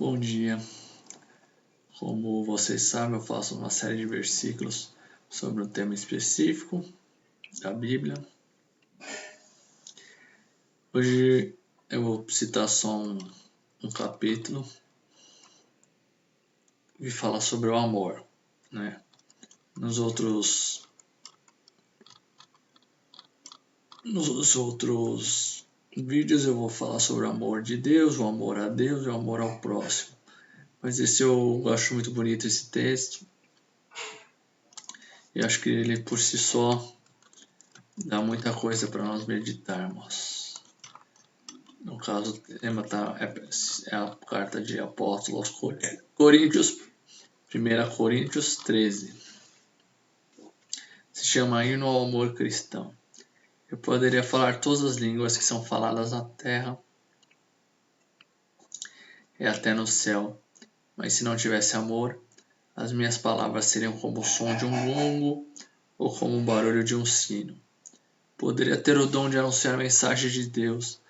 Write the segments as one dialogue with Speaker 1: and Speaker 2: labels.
Speaker 1: Bom dia. Como vocês sabem, eu faço uma série de versículos sobre um tema específico da Bíblia. Hoje eu vou citar só um capítulo e falar sobre o amor, né? Nos outros vídeos eu vou falar sobre o amor de Deus, o amor a Deus e o amor ao próximo. Mas esse eu acho muito bonito esse texto. E acho que ele por si só dá muita coisa para nós meditarmos. No caso, o tema é a carta de Apóstolo aos Coríntios, 1 Coríntios 13. Se chama Hino ao Amor Cristão. Eu poderia falar todas as línguas que são faladas na terra e até no céu, mas se não tivesse amor, as minhas palavras seriam como o som de um gongo ou como o barulho de um sino. Poderia ter o dom de anunciar a mensagem de Deus,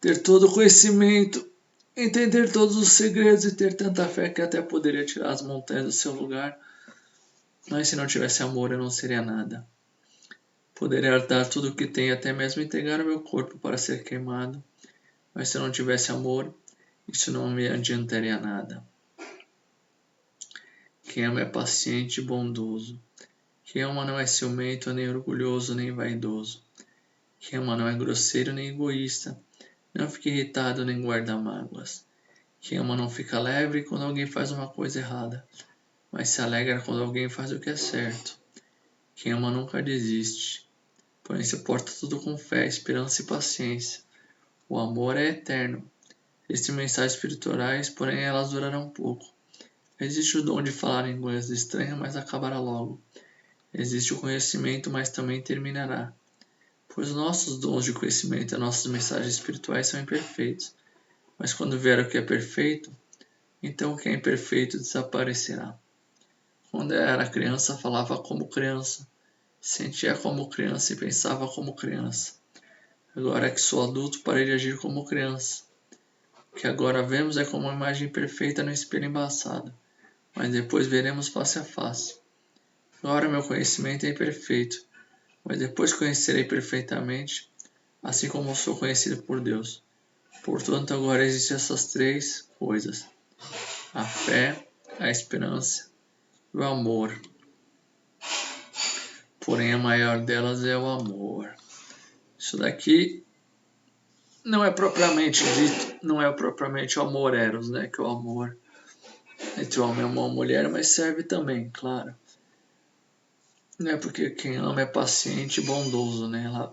Speaker 1: ter todo o conhecimento, entender todos os segredos e ter tanta fé que até poderia tirar as montanhas do seu lugar, mas se não tivesse amor eu não seria nada. Poderia dar tudo o que tenho, até mesmo entregar o meu corpo para ser queimado, mas se não tivesse amor, isso não me adiantaria nada. Quem ama é paciente e bondoso. Quem ama não é ciumento, nem orgulhoso, nem vaidoso. Quem ama não é grosseiro nem egoísta. Não fica irritado nem guarda mágoas. Quem ama não fica alegre quando alguém faz uma coisa errada, mas se alegra quando alguém faz o que é certo. Quem ama nunca desiste, porém suporta tudo com fé, esperança e paciência. O amor é eterno. Existem mensagens espirituais, porém elas durarão pouco. Existe o dom de falar em línguas estranhas, mas acabará logo. Existe o conhecimento, mas também terminará. Pois nossos dons de conhecimento e nossas mensagens espirituais são imperfeitos. Mas quando vier o que é perfeito, então o que é imperfeito desaparecerá. Quando eu era criança, falava como criança, sentia como criança e pensava como criança. Agora que sou adulto, parei de agir como criança. O que agora vemos é como uma imagem perfeita no espelho embaçado, mas depois veremos face a face. Agora meu conhecimento é imperfeito, mas depois conhecerei perfeitamente, assim como sou conhecido por Deus. Portanto, agora existem essas três coisas: a fé, a esperança e o amor. Porém, a maior delas é o amor. Isso daqui não é propriamente dito, não é propriamente o amor eros, né? Que é o amor entre o homem e uma mulher, mas serve também, claro. Não é porque quem ama é paciente e bondoso, né? A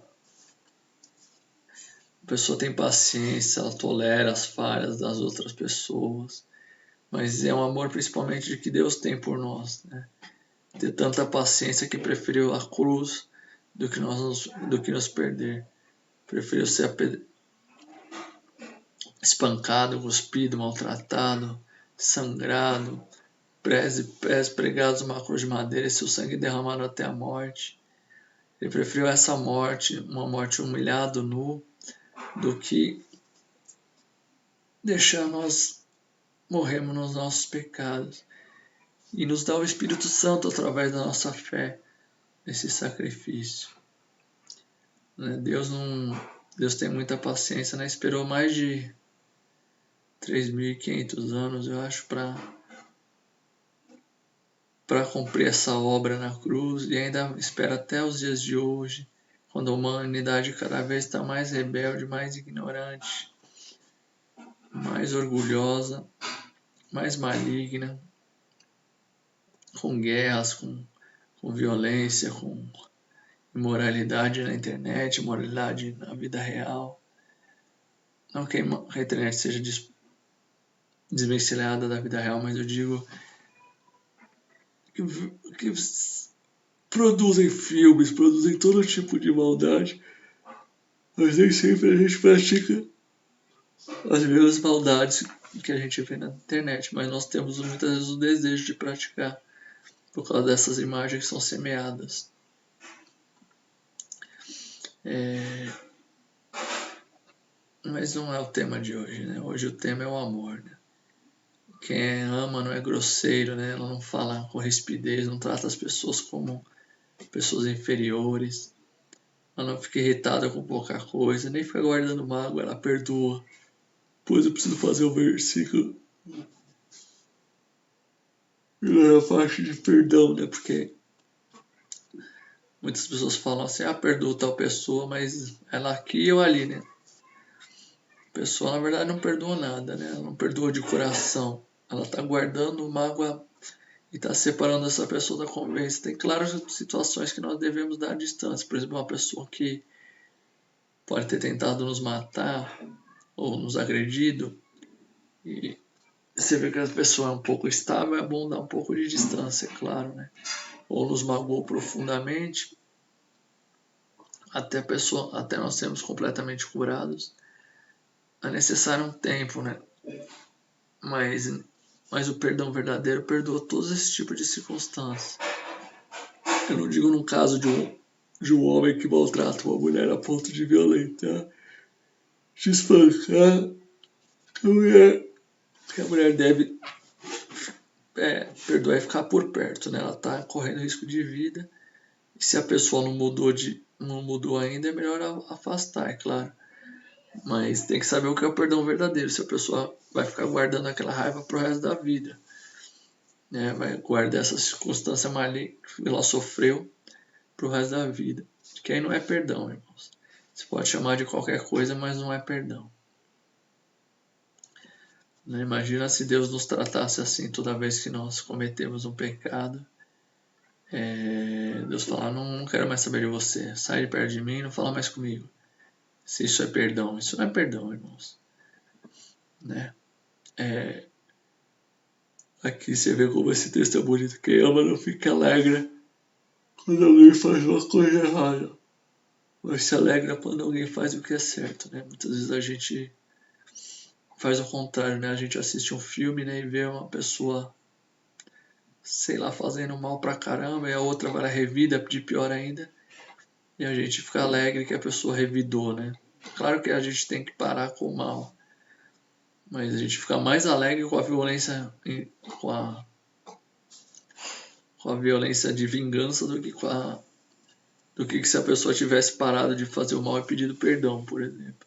Speaker 1: pessoa tem paciência, ela tolera as falhas das outras pessoas, mas é um amor principalmente de que Deus tem por nós, né? Ter tanta paciência que preferiu a cruz do que nos perder. Preferiu ser espancado, cuspido, maltratado, sangrado, pés pregados numa cruz de madeira e seu sangue derramado até a morte. Ele preferiu essa morte, uma morte humilhado, nu, do que deixar nós morrermos nos nossos pecados e nos dá o Espírito Santo através da nossa fé nesse sacrifício. Deus tem muita paciência, né? Esperou mais de 3.500 anos, eu acho, para cumprir essa obra na cruz e ainda espera até os dias de hoje, quando a humanidade cada vez está mais rebelde, mais ignorante, mais orgulhosa, mais maligna, com guerras, com violência, com imoralidade na internet, imoralidade na vida real. Não que a internet seja desvencilhada da vida real, mas eu digo que produzem filmes, produzem todo tipo de maldade, mas nem sempre a gente pratica as mesmas maldades que a gente vê na internet, mas nós temos muitas vezes o desejo de praticar por causa dessas imagens que são semeadas. Mas não é o tema de hoje, né? Hoje o tema é o amor, né? Quem ama não é grosseiro, né? Ela não fala com rispidez, não trata as pessoas como pessoas inferiores. Ela não fica irritada com pouca coisa, nem fica guardando mágoa, ela perdoa. Pois eu preciso fazer o versículo na parte de perdão, né? Porque muitas pessoas falam assim, perdoa tal pessoa, mas ela aqui ou ali, né? A pessoa, na verdade, não perdoa nada, né? Ela não perdoa de coração. Ela tá guardando mágoa e tá separando essa pessoa da convivência. Tem claras situações que nós devemos dar distância. Por exemplo, uma pessoa que pode ter tentado nos matar ou nos agredido e você vê que a pessoa é um pouco estável, é bom dar um pouco de distância, é claro, né? Ou nos magoou profundamente, até nós sermos completamente curados, é necessário um tempo, né? Mas, mas o perdão verdadeiro perdoa todos esses tipos de circunstâncias. Eu não digo no caso de um homem que maltrata uma mulher a ponto de violentar, de espancar a mulher, que a mulher deve perdoar e ficar por perto, né? Ela está correndo risco de vida. E se a pessoa não mudou ainda, é melhor afastar, é claro. Mas tem que saber o que é o perdão verdadeiro. Se a pessoa vai ficar guardando aquela raiva pro resto da vida, né? Vai guardar essa circunstância maligna que ela sofreu pro resto da vida. Que aí não é perdão, irmãos. Você pode chamar de qualquer coisa, mas não é perdão. Né? Imagina se Deus nos tratasse assim toda vez que nós cometemos um pecado. Deus falar, não quero mais saber de você. Sai de perto de mim, não fala mais comigo. Se isso é perdão. Isso não é perdão, irmãos. Né? Aqui você vê como esse texto é bonito. Quem ama não fica alegre quando alguém faz uma coisa errada. Mas se alegra quando alguém faz o que é certo, né? Muitas vezes a gente faz o contrário, né? A gente assiste um filme, né, e vê uma pessoa, sei lá, fazendo mal pra caramba, e a outra vai lá revida de pior ainda, e a gente fica alegre que a pessoa revidou, né? Claro que a gente tem que parar com o mal, mas a gente fica mais alegre com a violência, com a, com a violência de vingança do que se a pessoa tivesse parado de fazer o mal e pedido perdão, por exemplo.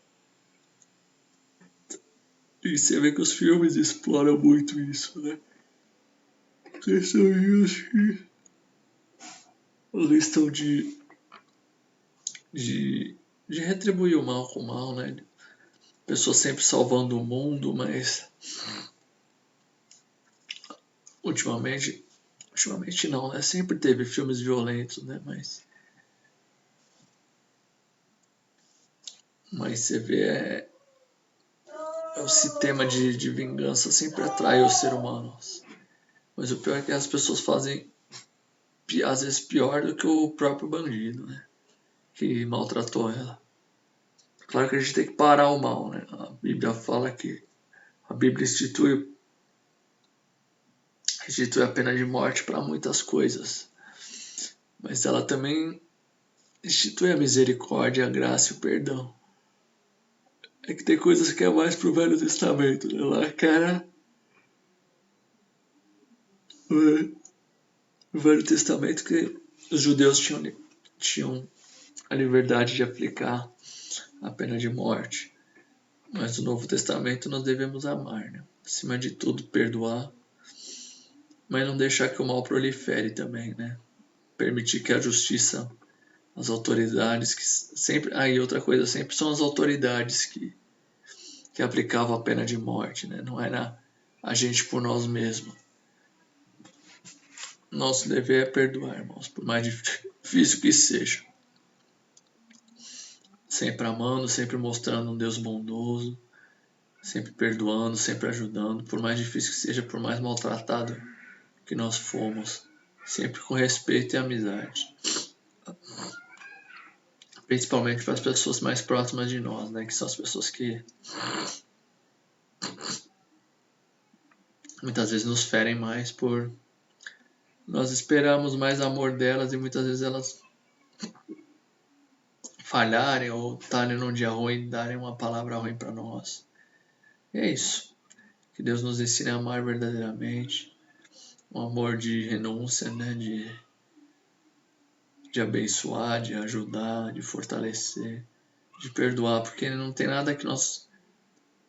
Speaker 1: E você vê que os filmes exploram muito isso, né? A questão de, de retribuir o mal com o mal, né? Pessoa sempre salvando o mundo, mas ultimamente não, né? Sempre teve filmes violentos, né? Mas você vê, esse tema de vingança sempre atrai os seres humanos. Mas o pior é que as pessoas fazem, às vezes, pior do que o próprio bandido, né? Que maltratou ela. Claro que a gente tem que parar o mal, né? A Bíblia fala que a Bíblia institui a pena de morte para muitas coisas, mas ela também institui a misericórdia, a graça e o perdão. É que tem coisas que é mais pro Velho Testamento, né? Lá, cara, no Velho Testamento que os judeus tinham a liberdade de aplicar a pena de morte. Mas no Novo Testamento nós devemos amar, né? Acima de tudo, perdoar, mas não deixar que o mal prolifere também, né? Permitir que a justiça, as autoridades que sempre, e outra coisa, sempre são as autoridades que aplicavam a pena de morte, né? Não era a gente por nós mesmos. Nosso dever é perdoar, irmãos, por mais difícil que seja. Sempre amando, sempre mostrando um Deus bondoso, sempre perdoando, sempre ajudando, por mais difícil que seja, por mais maltratado que nós fomos, sempre com respeito e amizade. Principalmente para as pessoas mais próximas de nós, né? Que são as pessoas que muitas vezes nos ferem mais por nós esperamos mais amor delas e muitas vezes elas falharem ou estarem num dia ruim, darem uma palavra ruim para nós. E é isso. Que Deus nos ensine a amar verdadeiramente. Um amor de renúncia, né? De abençoar, de ajudar, de fortalecer, de perdoar, porque não tem nada que nós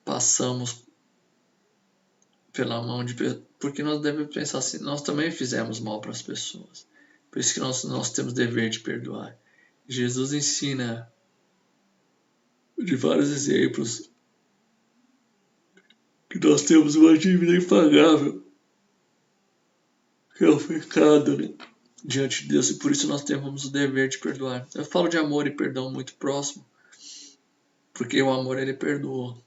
Speaker 1: passamos pela mão de pessoas, porque nós devemos pensar assim, nós também fizemos mal para as pessoas. Por isso que nós temos dever de perdoar. Jesus ensina de vários exemplos que nós temos uma dívida impagável, que é o pecado, né? Diante de Deus, e por isso nós temos o dever de perdoar. Eu falo de amor e perdão muito próximo, porque o amor ele perdoa.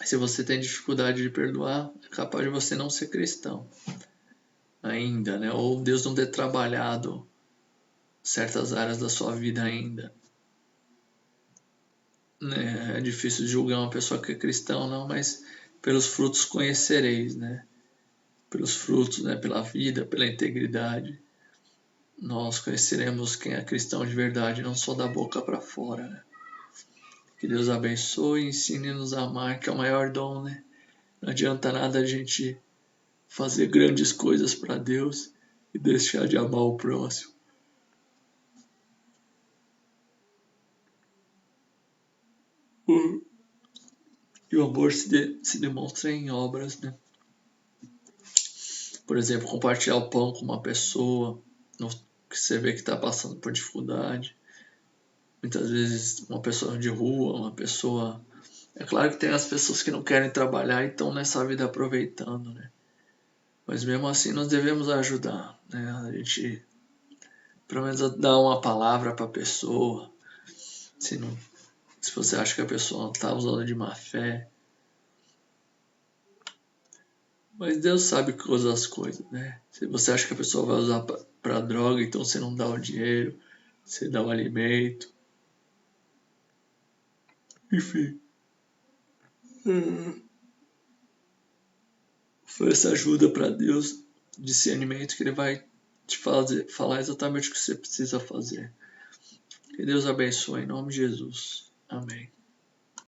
Speaker 1: Se você tem dificuldade de perdoar, é capaz de você não ser cristão ainda, né? Ou Deus não ter trabalhado certas áreas da sua vida ainda. Né? É difícil julgar uma pessoa que é cristã ou não, mas pelos frutos conhecereis, né? Pelos frutos, né? Pela vida, pela integridade. Nós conheceremos quem é cristão de verdade, não só da boca para fora, né? Que Deus abençoe e ensine-nos a amar, que é o maior dom, né? Não adianta nada a gente fazer grandes coisas para Deus e deixar de amar o próximo. E o amor se demonstra em obras, né? Por exemplo, compartilhar o pão com uma pessoa que você vê que está passando por dificuldade. Muitas vezes uma pessoa de rua, uma pessoa... É claro que tem as pessoas que não querem trabalhar e estão nessa vida aproveitando, né? Mas mesmo assim nós devemos ajudar, né? A gente, pelo menos, dar uma palavra para a pessoa. Se você acha que a pessoa está usando de má fé. Mas Deus sabe que usa as coisas, né? Se você acha que a pessoa vai usar para droga, então você não dá o dinheiro, você dá o alimento. Enfim. Foi essa ajuda para Deus, discernimento, que Ele vai te falar exatamente o que você precisa fazer. Que Deus abençoe em nome de Jesus. Amém.